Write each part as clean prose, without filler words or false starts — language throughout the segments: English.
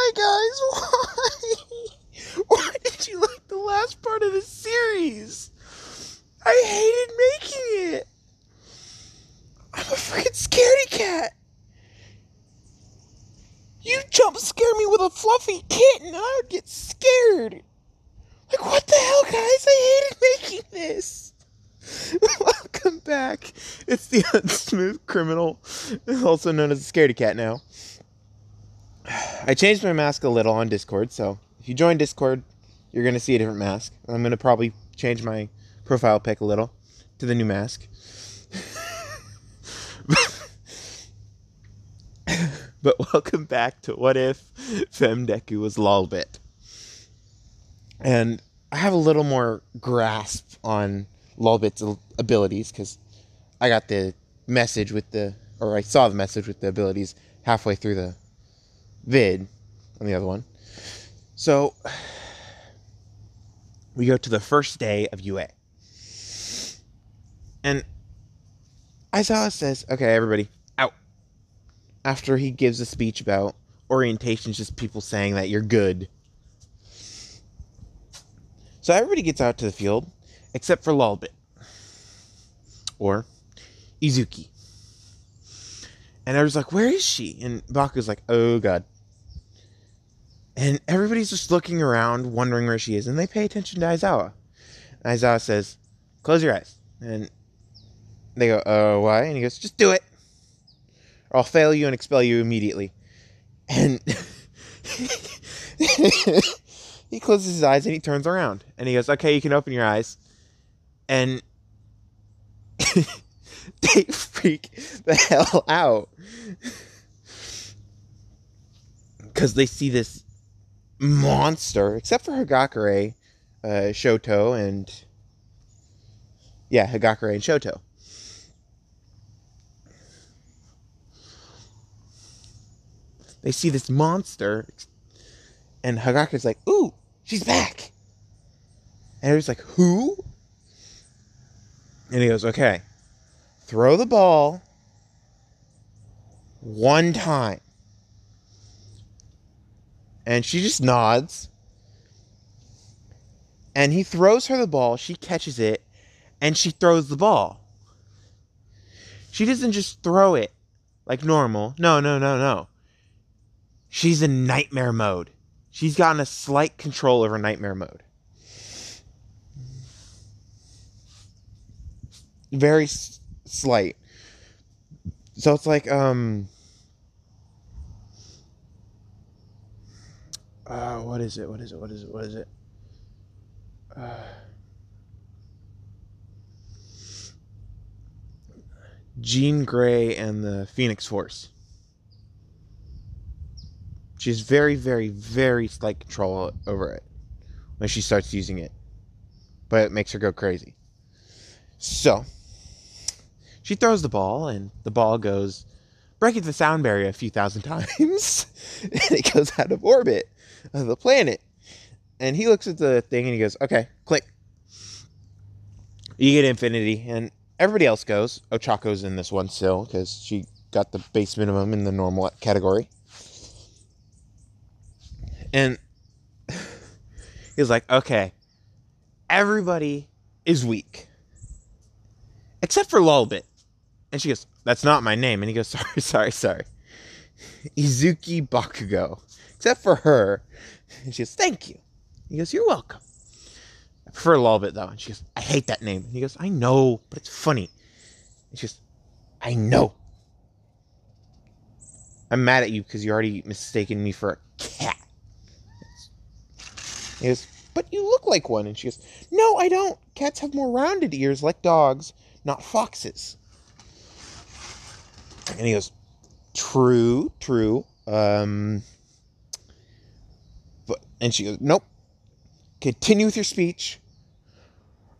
Why, guys? Why? Why did you like the last part of the series? I hated making it. I'm a freaking scaredy cat. You jump scare me with a fluffy kitten and I would get scared. Like, what the hell, guys? I hated making this. Welcome back. It's the Unsmooth Criminal, also known as the Scaredy Cat now. I changed my mask a little on Discord, so if you join Discord, you're going to see a different mask. I'm going to probably change my profile pic a little to the new mask. But welcome back to What If Deku was lolbit. And I have a little more grasp on lolbit's abilities, because I got the message with I saw the message with the abilities halfway through the vid on the other one. So we go to the first day of UA. And Aizawa says, okay, everybody, out. After he gives a speech about orientation, just people saying that you're good. So everybody gets out to the field, except for lolbit. Or Izuki. And everyone's like, where is she? And Baku's like, oh god. And everybody's just looking around, wondering where she is. And they pay attention to Aizawa. And Aizawa says, close your eyes. And they go, oh, why? And he goes, just do it. Or I'll fail you and expel you immediately. And he closes his eyes and he turns around. And he goes, okay, you can open your eyes. And they freak the hell out. Because they see this monster, except for Hagakure, Shoto, and... yeah, Hagakure and Shoto. They see this monster, and Hagakure's like, ooh, she's back. And everyone's like, who? And he goes, okay, throw the ball one time. And she just nods. And he throws her the ball, she catches it, and she throws the ball. She doesn't just throw it like normal. No. She's in nightmare mode. She's gotten a slight control over nightmare mode. Very slight. So it's like, what is it? Jean Grey and the Phoenix Force. She has very, very, very slight control over it when she starts using it. But it makes her go crazy. So, she throws the ball, and the ball goes breaking the sound barrier a few thousand times. And it goes out of orbit of the planet. And he looks at the thing and he goes, okay, click. You get infinity. And everybody else goes. Ochako's in this one still, because she got the base minimum in the normal category. And he's like, okay, everybody is weak. Except for lolbit. And she goes, that's not my name. And he goes, sorry. Izuki Bakugo. Except for her. And she goes, thank you. He goes, you're welcome. I prefer lolbit though. And she goes, I hate that name. And he goes, I know, but it's funny. And she goes, I know. I'm mad at you because you already mistaken me for a cat. He goes, but you look like one. And she goes, no, I don't. Cats have more rounded ears like dogs, not foxes. And he goes, true. And she goes, nope. Continue with your speech,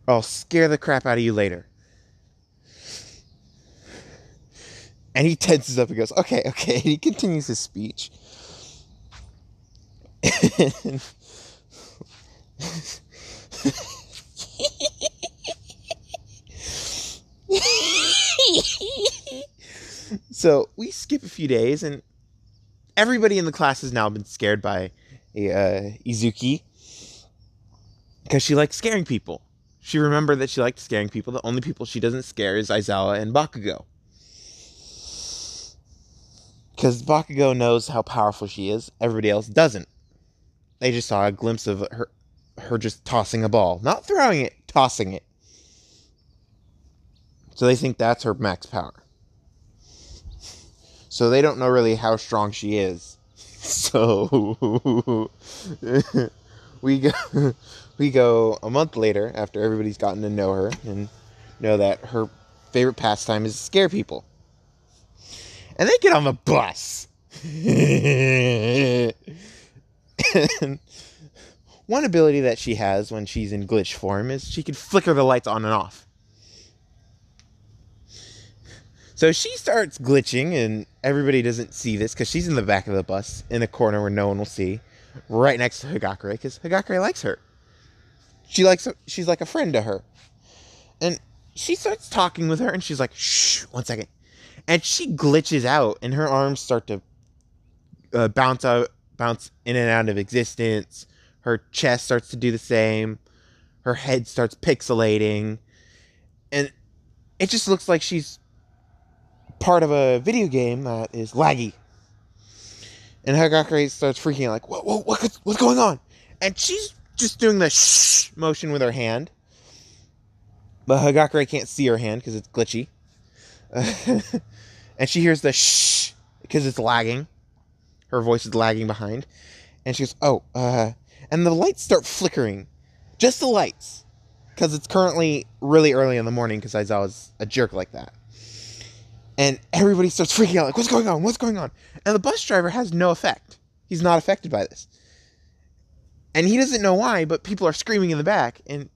or I'll scare the crap out of you later. And he tenses up and goes, okay. And he continues his speech. And so we skip a few days, and everybody in the class has now been scared by Izuki because she likes scaring people. She remembered that she liked scaring people. The only people she doesn't scare is Aizawa and Bakugo. Because Bakugo knows how powerful she is. Everybody else doesn't. They just saw a glimpse of her just tossing a ball. Not throwing it, tossing it. So they think that's her max power. So they don't know really how strong she is. So we go a month later after everybody's gotten to know her and know that her favorite pastime is to scare people. And they get on the bus. And one ability that she has when she's in glitch form is she can flicker the lights on and off. So she starts glitching, and everybody doesn't see this because she's in the back of the bus in a corner where no one will see, right next to Hagakure, because Hagakure likes her. She's like a friend to her. And she starts talking with her, and she's like, shh, 1 second. And she glitches out, and her arms start to bounce in and out of existence. Her chest starts to do the same. Her head starts pixelating. And it just looks like she's part of a video game that is laggy. And Hagakure starts freaking out, like, what's going on? And she's just doing the shh motion with her hand. But Hagakure can't see her hand because it's glitchy. And she hears the shh because it's lagging. Her voice is lagging behind. And she goes, and the lights start flickering. Just the lights. Because it's currently really early in the morning because Aizawa's a jerk like that. And everybody starts freaking out, like, what's going on? What's going on? And the bus driver has no effect. He's not affected by this. And he doesn't know why, but people are screaming in the back. And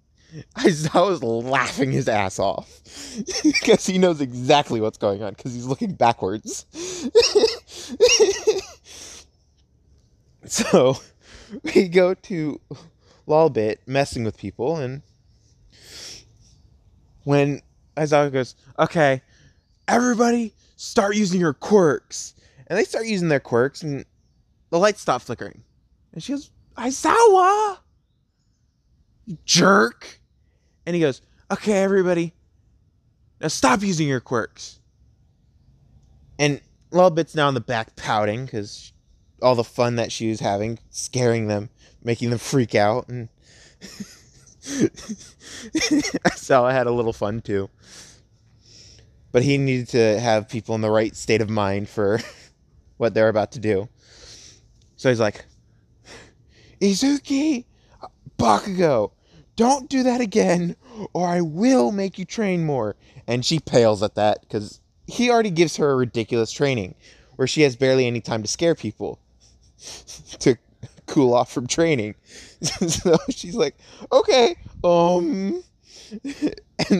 Aizawa's laughing his ass off. Because he knows exactly what's going on, because he's looking backwards. So, we go to lolbit, messing with people, and when Aizawa goes, okay, everybody start using your quirks. And they start using their quirks, and the lights stop flickering. And she goes, Aizawa! You jerk! And he goes, okay, everybody, now stop using your quirks. And Lolbit's now in the back pouting, because all the fun that she was having, scaring them, making them freak out, and Aizawa had a little fun too. But he needed to have people in the right state of mind for what they're about to do. So he's like, Izuki, Bakugo, don't do that again, or I will make you train more. And she pales at that, because he already gives her a ridiculous training, where she has barely any time to scare people to cool off from training. So she's like, okay, and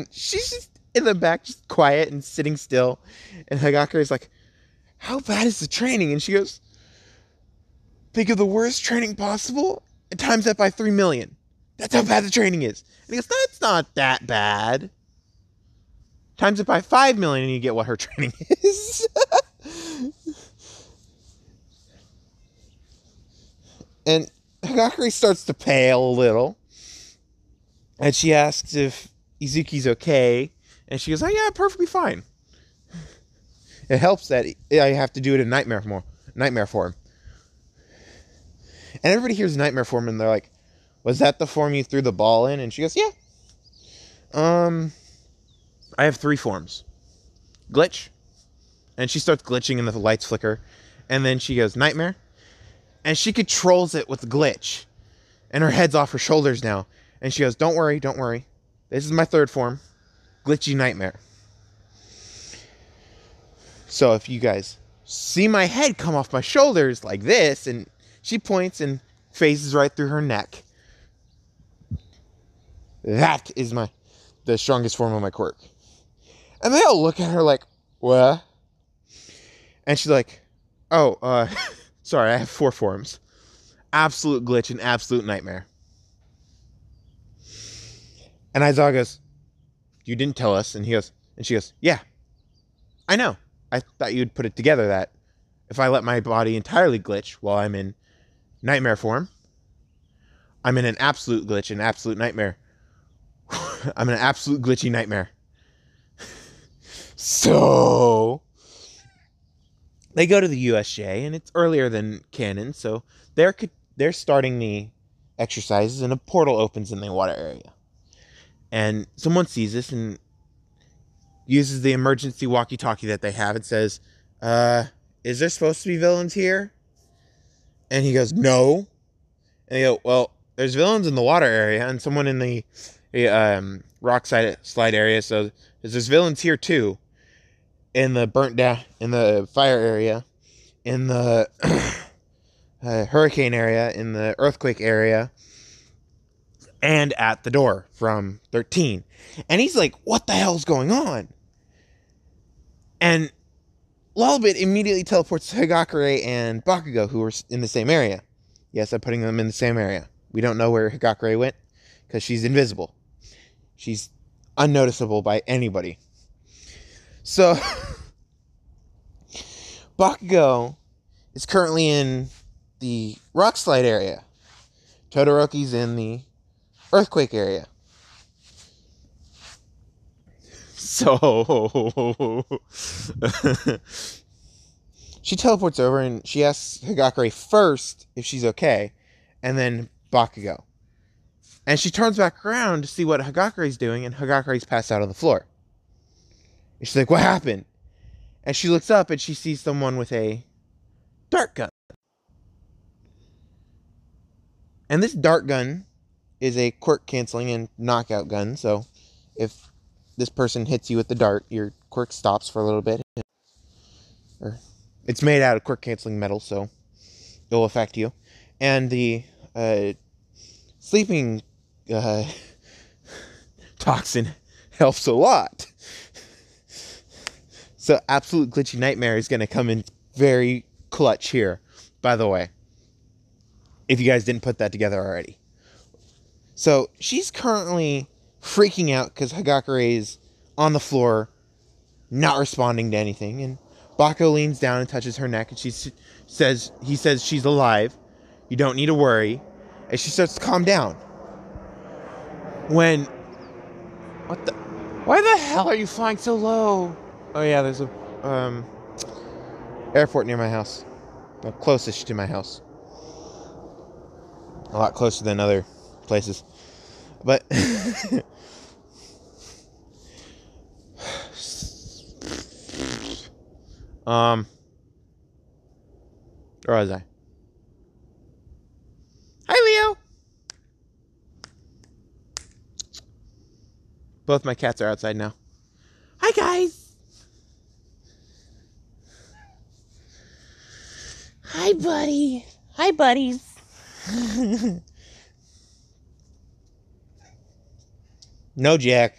she's just in the back, just quiet and sitting still. And Hagakure is like, how bad is the training? And she goes, think of the worst training possible and times that by 3 million. That's how bad the training is. And he goes, that's not that bad. Times it by 5 million and you get what her training is. And Hagakure starts to pale a little. And she asks if Izuki's okay. And she goes, oh yeah, perfectly fine. It helps that I have to do it in nightmare form. And everybody hears nightmare form and they're like, was that the form you threw the ball in? And she goes, yeah. I have 3 forms. Glitch. And she starts glitching and the lights flicker. And then she goes, nightmare. And she controls it with glitch. And her head's off her shoulders now. And she goes, don't worry. This is my 3rd form. Glitchy nightmare. So if you guys see my head come off my shoulders like this, and she points and phases right through her neck, that is the strongest form of my quirk. And they all look at her like, what? And she's like, oh, sorry, I have 4 forms. Absolute glitch and absolute nightmare. And Aizawa goes, you didn't tell us. And she goes, yeah, I know. I thought you'd put it together that if I let my body entirely glitch while I'm in nightmare form, I'm in an absolute glitch, an absolute nightmare. I'm in an absolute glitchy nightmare. So they go to the USJ, and it's earlier than canon, so they're starting the exercises, and a portal opens in the water area. And someone sees this and uses the emergency walkie-talkie that they have and says, is there supposed to be villains here? And he goes, no. And they go, well, there's villains in the water area and someone in the rock slide area, so there's villains here too. In the burnt down, in the fire area, in the hurricane area, in the earthquake area, and at the door from 13. And he's like, what the hell's going on? And lolbit immediately teleports to Higakure and Bakugo, who are in the same area. Yes, I'm putting them in the same area. We don't know where Higakure went, because she's invisible. She's unnoticeable by anybody. So, Bakugo is currently in the rock slide area. Todoroki's in the earthquake area. So, she teleports over and she asks Higakure first if she's okay, and then Bakugo. And she turns back around to see what Hagakure's doing, and Hagakure's passed out on the floor. And she's like, what happened? And she looks up and she sees someone with a dart gun. And this dart gun is a quirk canceling and knockout gun, so if this person hits you with the dart, your quirk stops for a little bit. Or it's made out of quirk canceling metal, so it'll affect you. And the sleeping toxin helps a lot. So absolute glitchy nightmare is going to come in very clutch here, by the way, if you guys didn't put that together already. So she's currently freaking out because Hagakure is on the floor, not responding to anything, and Bako leans down and touches her neck, and he says she's alive. You don't need to worry. And she starts to calm down. Why the hell are you flying so low? Oh yeah, there's a airport near my house. Well, closest to my house. A lot closer than other places. But where was I? Hi, Leo. Both my cats are outside now. Hi, guys. Hi, buddy. Hi, buddies. No, Jack.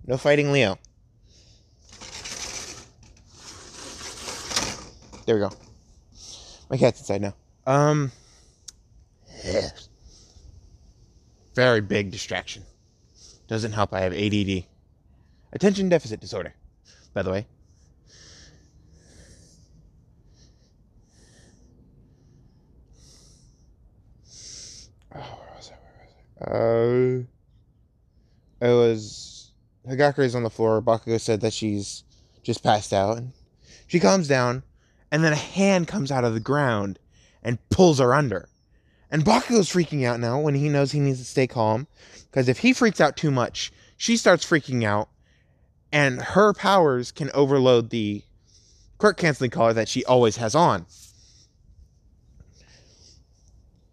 No fighting Leo. There we go. My cat's inside now. Very big distraction. Doesn't help I have ADD. Attention deficit disorder, by the way. Where was I? It was Hagakure's on the floor. Bakugo said that she's just passed out. And she calms down, and then a hand comes out of the ground and pulls her under. And Bakugo's freaking out now when he knows he needs to stay calm, because if he freaks out too much, she starts freaking out, and her powers can overload the quirk canceling collar that she always has on.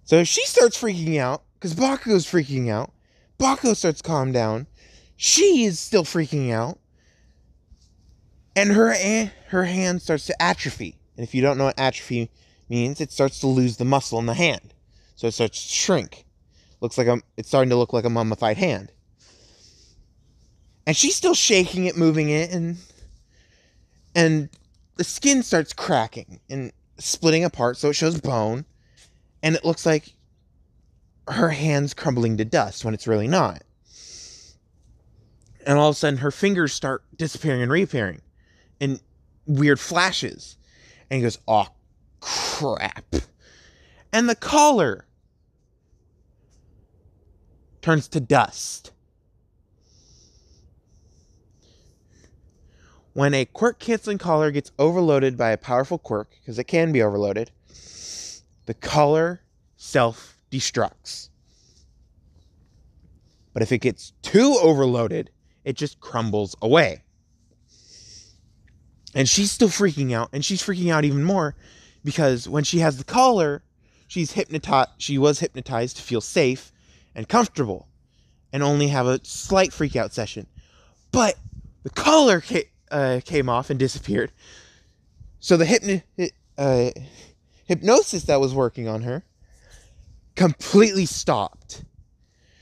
So she starts freaking out because Bakugo's freaking out. Bakugo starts to calm down. She is still freaking out, and her hand starts to atrophy. And if you don't know what atrophy means, it starts to lose the muscle in the hand. So it starts to shrink. It's starting to look like a mummified hand. And she's still shaking it, moving it, and the skin starts cracking and splitting apart, so it shows bone, and it looks like her hand's crumbling to dust when it's really not. And all of a sudden, her fingers start disappearing and reappearing in weird flashes. And he goes, oh, crap. And the collar turns to dust. When a quirk-canceling collar gets overloaded by a powerful quirk, because it can be overloaded, the collar self-destructs. But if it gets too overloaded, it just crumbles away. And she's still freaking out, and she's freaking out even more because when she has the collar, she was hypnotized to feel safe and comfortable and only have a slight freak out session. But the collar came off and disappeared. So the hypnosis that was working on her completely stopped.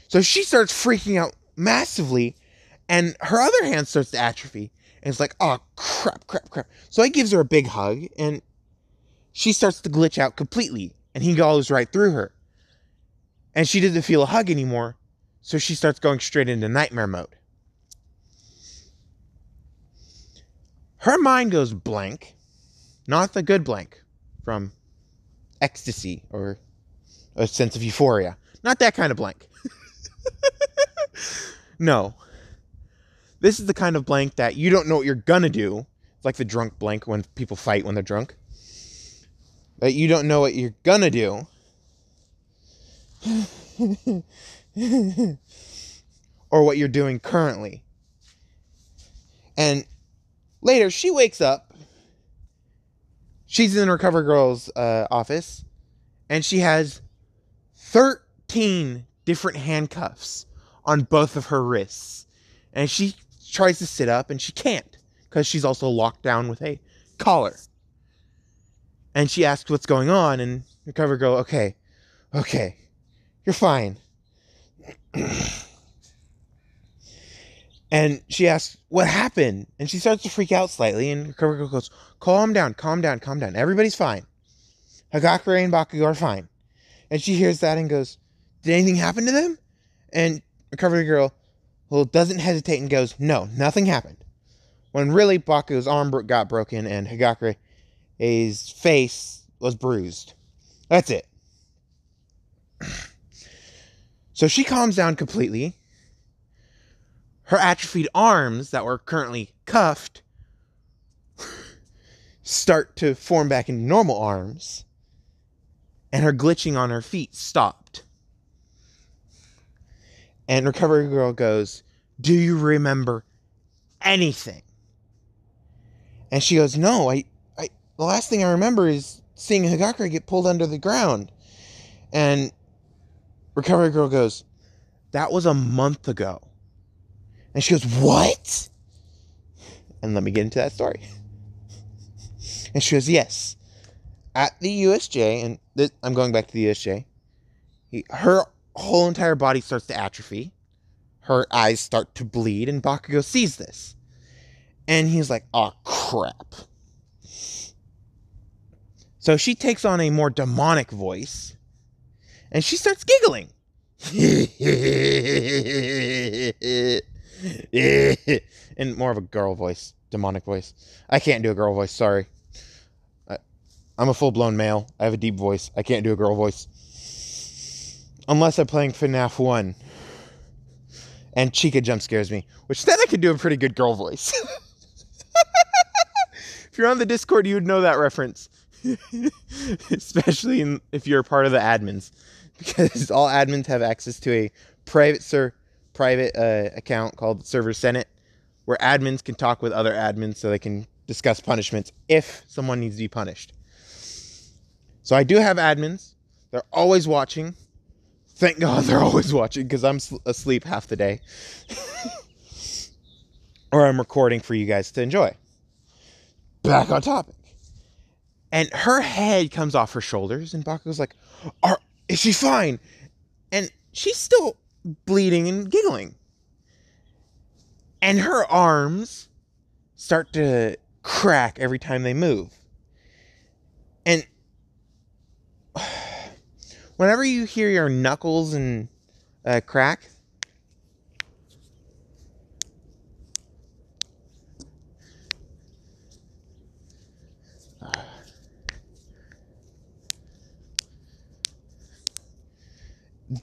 So she starts freaking out massively, and her other hand starts to atrophy. And it's like, oh, crap. So he gives her a big hug, and she starts to glitch out completely, and he goes right through her. And she doesn't feel a hug anymore, so she starts going straight into nightmare mode. Her mind goes blank, not the good blank from ecstasy or a sense of euphoria. Not that kind of blank. No. This is the kind of blank that you don't know what you're gonna do. It's like the drunk blank when people fight when they're drunk. That you don't know what you're gonna do. Or what you're doing currently. And later, she wakes up. She's in Recover Girl's office. And she has 13 different handcuffs on both of her wrists. And she tries to sit up and she can't. Because she's also locked down with a collar. And she asks what's going on. And Recover Girl, okay. You're fine. And she asks, what happened? And she starts to freak out slightly. And Recover Girl goes, calm down. Everybody's fine. Hagakure and Bakugo are fine. And she hears that and goes, did anything happen to them? And Recovery Girl, doesn't hesitate and goes, no, nothing happened. When really Bakugo's arm got broken and Hagakure's face was bruised. That's it. So she calms down completely. Her atrophied arms that were currently cuffed start to form back into normal arms. And her glitching on her feet stopped. And Recovery Girl goes, do you remember anything? And she goes, no, the last thing I remember is seeing Hagakure get pulled under the ground. And Recovery Girl goes, that was a month ago. And she goes, what? And let me get into that story. And she goes, yes. At the USJ, and I'm going back to the USJ, her whole entire body starts to atrophy. Her eyes start to bleed, and Bakugo sees this. And he's like, oh, crap. So she takes on a more demonic voice, and she starts giggling. And more of a girl voice, demonic voice. I can't do a girl voice, sorry. I'm a full-blown male. I have a deep voice. I can't do a girl voice. Unless I'm playing FNAF 1. And Chica jump scares me. Which then I could do a pretty good girl voice. If you're on the Discord, you would know that reference. Especially if you're a part of the admins. Because all admins have access to a private account called Server Senate. Where admins can talk with other admins so they can discuss punishments if someone needs to be punished. So I do have admins. They're always watching. Thank God they're always watching because I'm asleep half the day. Or I'm recording for you guys to enjoy. Back on topic. And her head comes off her shoulders and Bakugo's like, is she fine? And she's still bleeding and giggling. And her arms start to crack every time they move. And whenever you hear your knuckles and crack,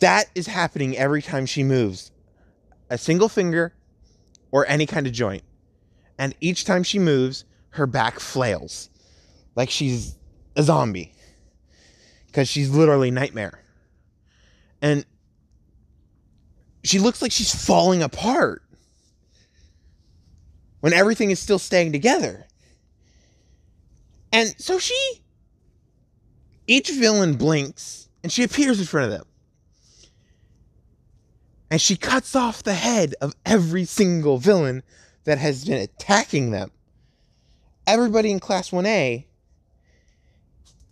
That is happening every time she moves a single finger or any kind of joint. And each time she moves, her back flails like she's a zombie, because she's literally Nightmare. And she looks like she's falling apart when everything is still staying together. And so each villain blinks and she appears in front of them. And she cuts off the head of every single villain that has been attacking them. Everybody in Class 1A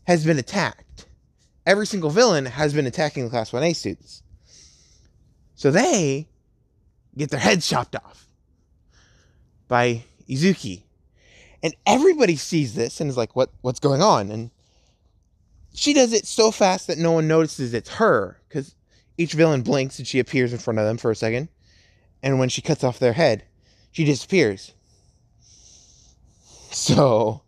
has been attacked. Every single villain has been attacking the Class 1A students. So they get their heads chopped off by Izuki. And everybody sees this and is like, what's going on? And she does it so fast that no one notices it's her, because each villain blinks and she appears in front of them for a second. And when she cuts off their head, she disappears. So,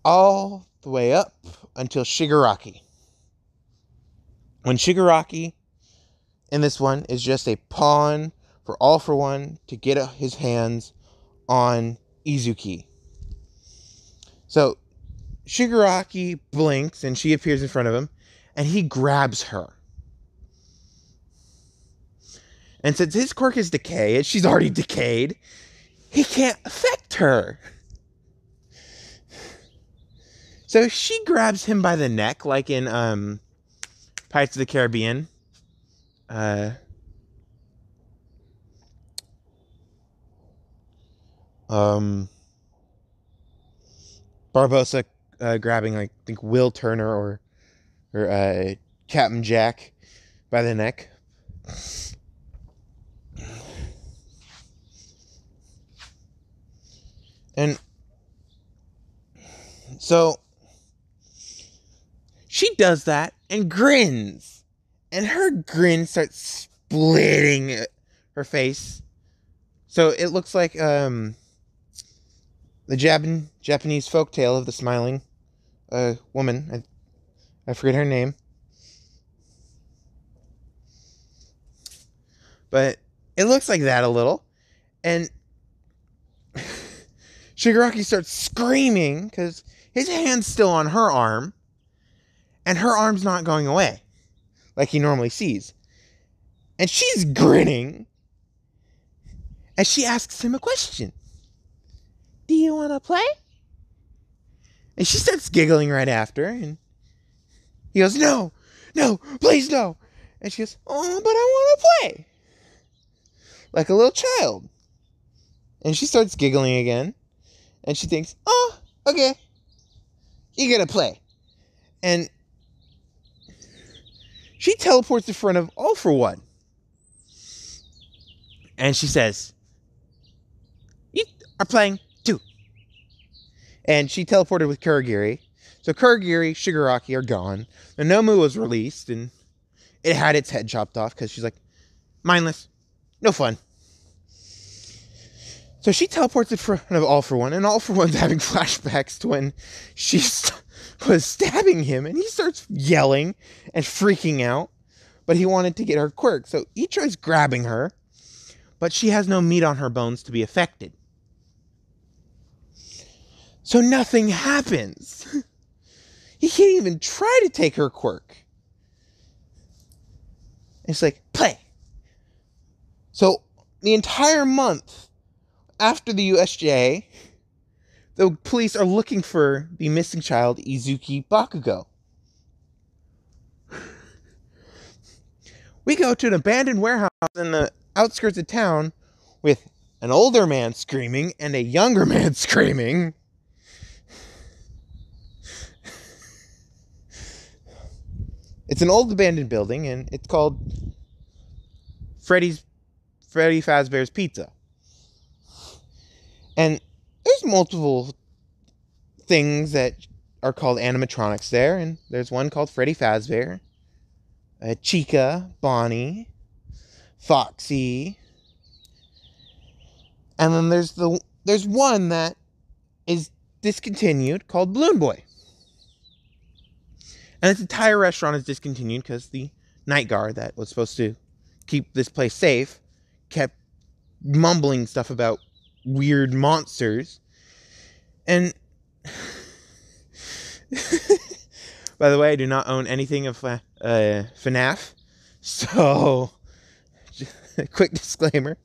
all the way up until Shigaraki. When Shigaraki in this one is just a pawn for All For One to get his hands on Izuki. So, Shigaraki blinks and she appears in front of him, and he grabs her. And since his quirk is decay, and she's already decayed, he can't affect her. So she grabs him by the neck, like in Pirates of the Caribbean. Barbossa grabbing, like, I think, Will Turner or Captain Jack by the neck. And so she does that and grins. And her grin starts splitting her face. So it looks like the Japanese folktale of the smiling woman. I forget her name. But it looks like that a little. And Shigaraki starts screaming because his hand's still on her arm. And her arm's not going away like he normally sees. And she's grinning. And she asks him a question. Do you want to play? And she starts giggling right after. And he goes, no, please no. And she goes, oh, but I want to play. Like a little child. And she starts giggling again. And she thinks, oh, okay. You're going to play. And she teleports in front of All For One. And she says, you are playing too. And she teleported with Kurogiri. So Kurogiri, Shigaraki are gone. The Nomu was released, and it had its head chopped off because she's like, mindless, no fun. So she teleports in front of All For One, and All For One's having flashbacks to when she was stabbing him, and he starts yelling and freaking out, but he wanted to get her quirk. So he tries grabbing her, but she has no meat on her bones to be affected. So nothing happens. He can't even try to take her quirk. It's like, play. So the entire month after the USJ, the police are looking for the missing child, Izuki Bakugo. We go to an abandoned warehouse in the outskirts of town with an older man screaming and a younger man screaming. It's an old abandoned building, and it's called Freddy Fazbear's Pizza. And there's multiple things that are called animatronics there, and there's one called Freddy Fazbear, Chica, Bonnie, Foxy, and then there's one that is discontinued called Balloon Boy. And this entire restaurant is discontinued because the night guard that was supposed to keep this place safe kept mumbling stuff about weird monsters. And by the way, I do not own anything of FNAF. So, quick disclaimer.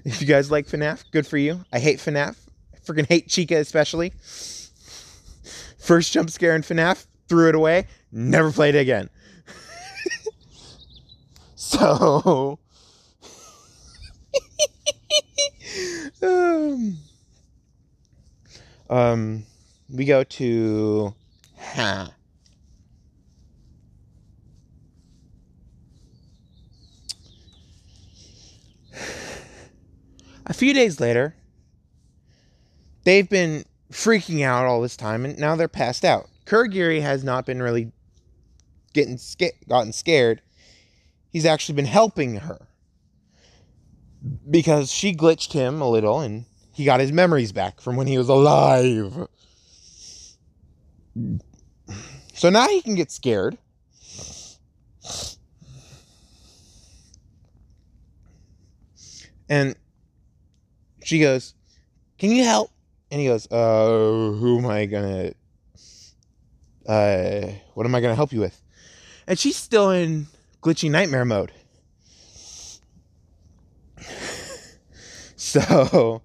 If you guys like FNAF, good for you. I hate FNAF. I freaking hate Chica especially. First jump scare in FNAF, threw it away, never played it again. So, we go to a few days later. They've been freaking out all this time, and now they're passed out. Kurogiri has not been really gotten scared. He's actually been helping her because she glitched him a little, and he got his memories back from when he was alive. So now he can get scared. And she goes, "Can you help?" And he goes, who am I gonna, what am I gonna help you with? And she's still in glitchy nightmare mode. So,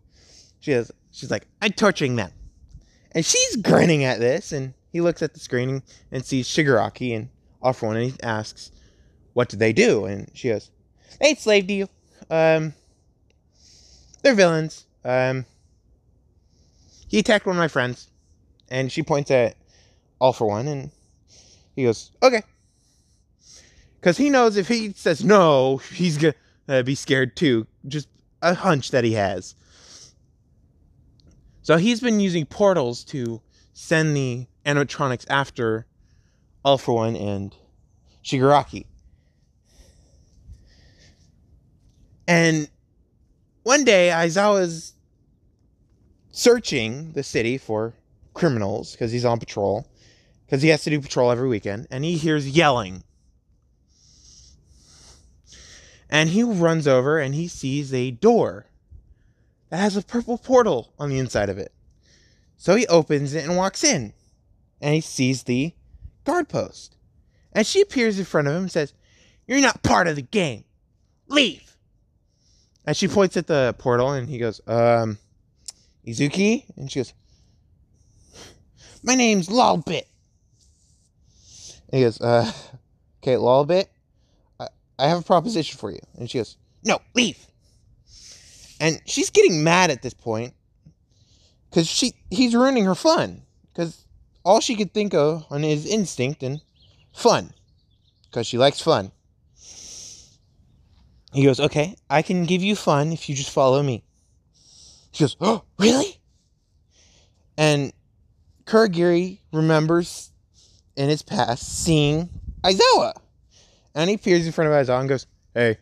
she's like, "I'm torturing them." And she's grinning at this, and he looks at the screen and sees Shigaraki and All For One, and he asks, "What did they do?" And she goes, "They enslaved you. They're villains. He attacked one of my friends." And she points at All For One, and he goes, "Okay." Because he knows if he says no, he's going to be scared too. Just a hunch that he has. So he's been using portals to send the animatronics after All For One and Shigaraki. And one day, Aizawa's searching the city for criminals because he's on patrol. Because he has to do patrol every weekend. And he hears yelling. And he runs over and he sees a door that has a purple portal on the inside of it. So he opens it and walks in. And he sees the guard post. And she appears in front of him and says, "You're not part of the game. Leave." And she points at the portal and he goes, "Izuki?" And she goes, "My name's lolbit." And he goes, "Okay, lolbit, I have a proposition for you." And she goes, "No, leave." And she's getting mad at this point because he's ruining her fun. Because all she could think of on his instinct and fun. Because she likes fun. He goes, "Okay, I can give you fun if you just follow me." She goes, "Oh, really?" And Kurogiri remembers in his past seeing Aizawa. And he appears in front of Aizawa and goes, "Hey."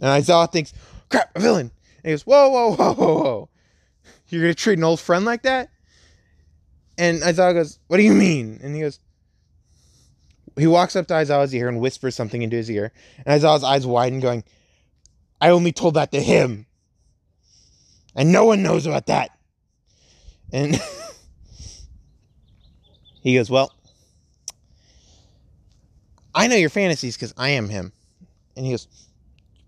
And Aizawa thinks, "Crap, a villain." And he goes, "Whoa, whoa, whoa, whoa, whoa. You're going to treat an old friend like that?" And Aizawa goes, "What do you mean?" And he walks up to Aizawa's ear and whispers something into his ear. And Aizawa's eyes widen, going, "I only told that to him. And no one knows about that." And he goes, "Well, I know your fantasies because I am him." And he goes,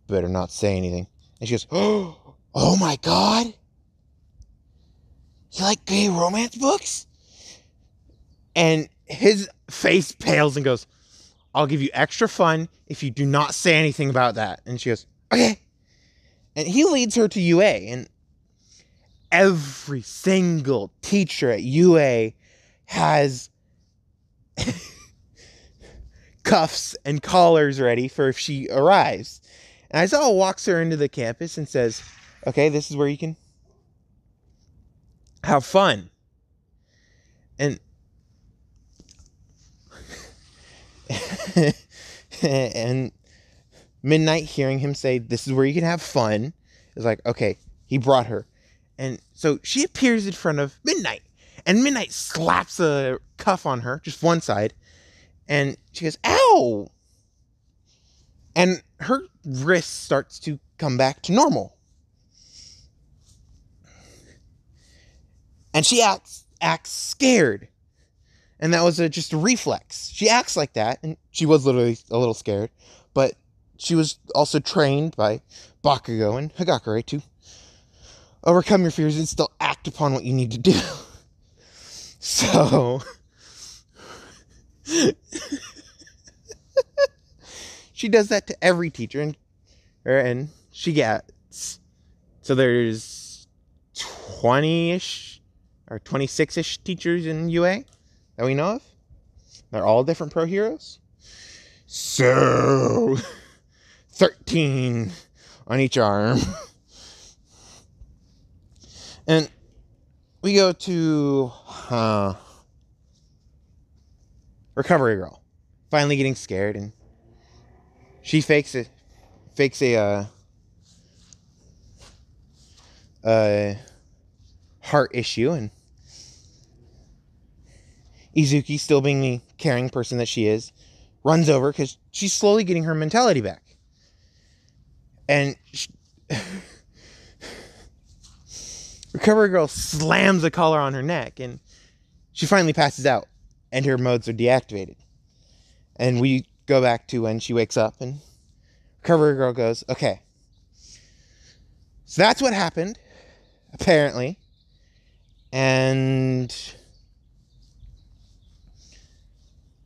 "Better not say anything." And she goes, "Oh my God. You like gay romance books?" And his face pales and goes, "I'll give you extra fun if you do not say anything about that." And she goes, "Okay." And he leads her to UA. And every single teacher at UA has cuffs and collars ready for if she arrives. And Aizawa walks her into the campus and says, "Okay, this is where you can have fun." And and Midnight, hearing him say, "This is where you can have fun," is like, okay, he brought her. And so she appears in front of Midnight. And Midnight slaps a cuff on her, just one side, and she goes, ow! And her wrist starts to come back to normal. And she acts scared. And that was just a reflex. She acts like that, and she was literally a little scared, but she was also trained by Bakugo and Hagakure to overcome your fears and still act upon what you need to do. So she does that to every teacher, and she gets, so there's 20-ish or 26-ish teachers in UA that we know of. They're all different pro heroes. So 13 on each arm. And we go to Recovery Girl, finally getting scared, and she fakes a heart issue, and Izuki, still being the caring person that she is, runs over because she's slowly getting her mentality back. And Recovery Girl slams a collar on her neck, and she finally passes out, and her modes are deactivated. And we go back to when she wakes up, and Recovery Girl goes, okay, so that's what happened, apparently. And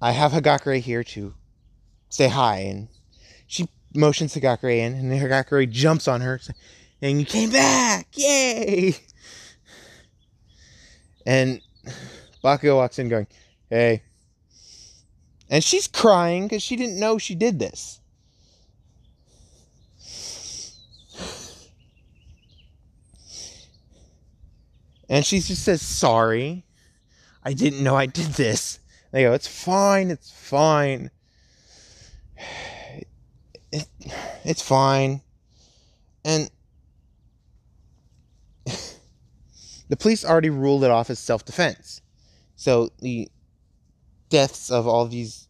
I have Hagakure here to say hi, and she motions Hagakure in, and Hagakure jumps on her, saying, you came back! Yay! And Bakugo walks in going, hey. And she's crying because she didn't know she did this. And she just says, sorry. I didn't know I did this. They go, it's fine, it's fine. It's fine. And the police already ruled it off as self-defense. So the deaths of all these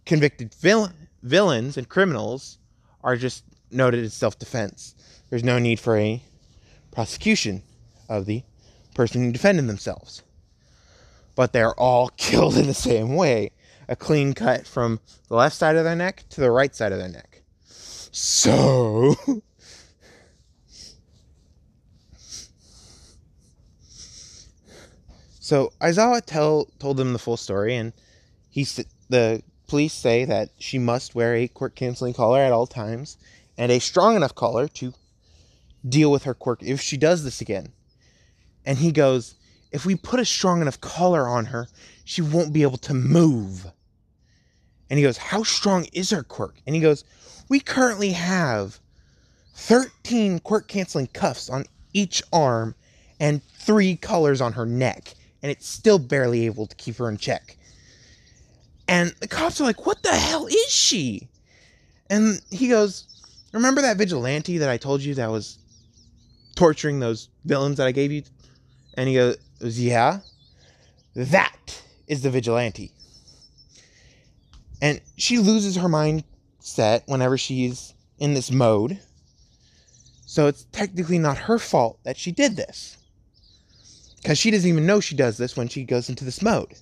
convicted villains and criminals are just noted as self-defense. There's no need for a prosecution of the person who defended themselves. But they're all killed in the same way. A clean cut from the left side of their neck to the right side of their neck. So Aizawa told them the full story, and the police say that she must wear a quirk-canceling collar at all times, and a strong enough collar to deal with her quirk if she does this again. And he goes, if we put a strong enough collar on her, she won't be able to move. And he goes, how strong is her quirk? And he goes, we currently have 13 quirk-canceling cuffs on each arm and 3 collars on her neck, and it's still barely able to keep her in check. And the cops are like, what the hell is she? And he goes, remember that vigilante that I told you that was torturing those villains that I gave you? And he goes, yeah, that is the vigilante. And she loses her mindset whenever she's in this mode. So it's technically not her fault that she did this. Because she doesn't even know she does this when she goes into this mode.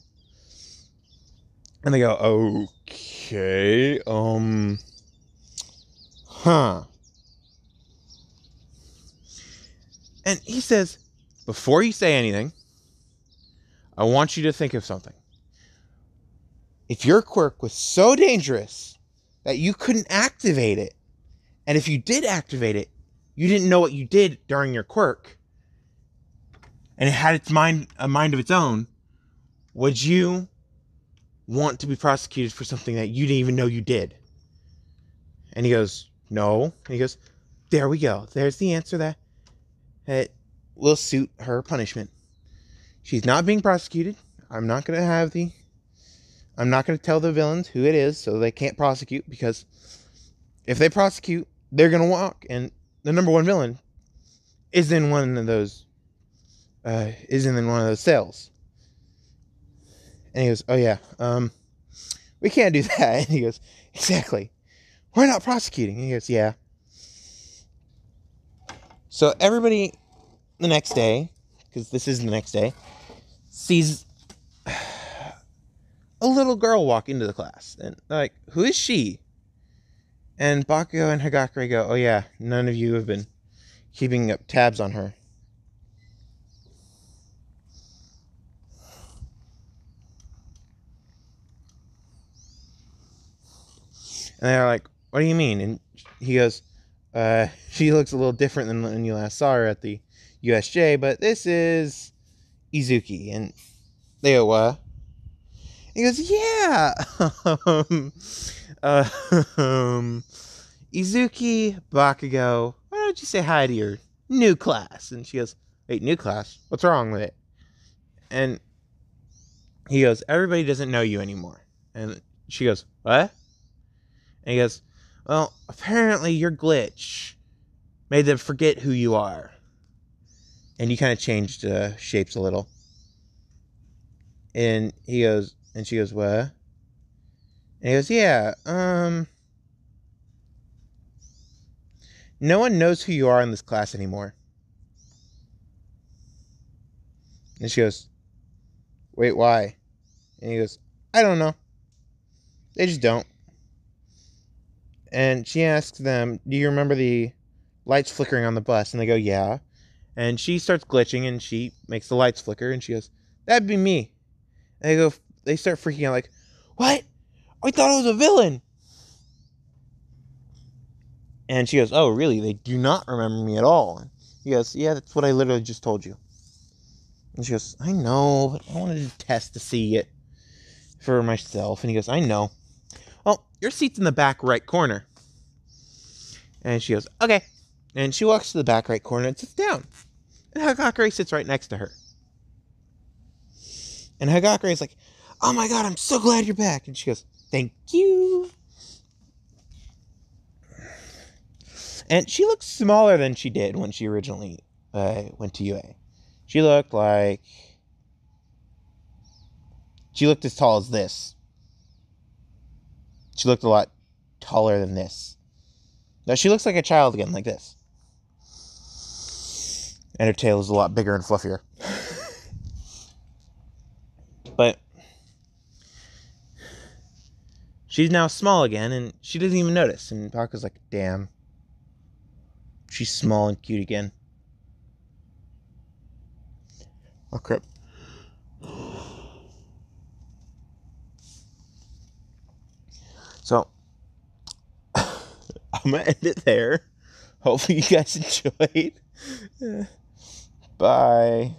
And they go, okay, And he says, before you say anything, I want you to think of something. If your quirk was so dangerous that you couldn't activate it, and if you did activate it, you didn't know what you did during your quirk, and it had a mind of its own, would you want to be prosecuted for something that you didn't even know you did? And he goes, no. And he goes, there we go. There's the answer that will suit her punishment. She's not being prosecuted. I'm not going to tell the villains who it is so they can't prosecute, because if they prosecute, they're going to walk, and the number one villain is in one of those cells. And he goes, oh yeah, we can't do that. And he goes, exactly. We're not prosecuting. And he goes, yeah. So everybody the next day, because this is the next day, sees a little girl walk into the class. And they're like, who is she? And Bakugo and Hagakure go, oh yeah, none of you have been keeping up tabs on her. And they're like, what do you mean? And he goes, she looks a little different than when you last saw her at the USJ, but this is Izuki. And they go, what? He goes, yeah. Izuki, Bakugo, why don't you say hi to your new class? And she goes, wait, new class? What's wrong with it? And he goes, everybody doesn't know you anymore. And she goes, what? And he goes, well, apparently your glitch made them forget who you are. And you kind of changed shapes a little. And he goes, and she goes, what? And he goes, yeah, no one knows who you are in this class anymore. And she goes, wait, why? And he goes, I don't know. They just don't. And she asks them, do you remember the lights flickering on the bus? And they go, yeah. And she starts glitching and she makes the lights flicker and she goes, that'd be me. And they start freaking out like, what? I thought it was a villain. And she goes, oh, really? They do not remember me at all. And he goes, yeah, that's what I literally just told you. And she goes, I know, but I wanted to test to see it for myself. And he goes, I know. Well, your seat's in the back right corner. And she goes, okay. And she walks to the back right corner and sits down. And Hagakure sits right next to her. And Hagakure is like, oh my god, I'm so glad you're back. And she goes, thank you. And she looks smaller than she did when she originally went to UA. She looked as tall as this. She looked a lot taller than this. Now she looks like a child again, like this. And her tail is a lot bigger and fluffier. But she's now small again, and she doesn't even notice. And Baku's like, damn. She's small and cute again. Oh, crap. So, I'm going to end it there. Hopefully you guys enjoyed. Bye.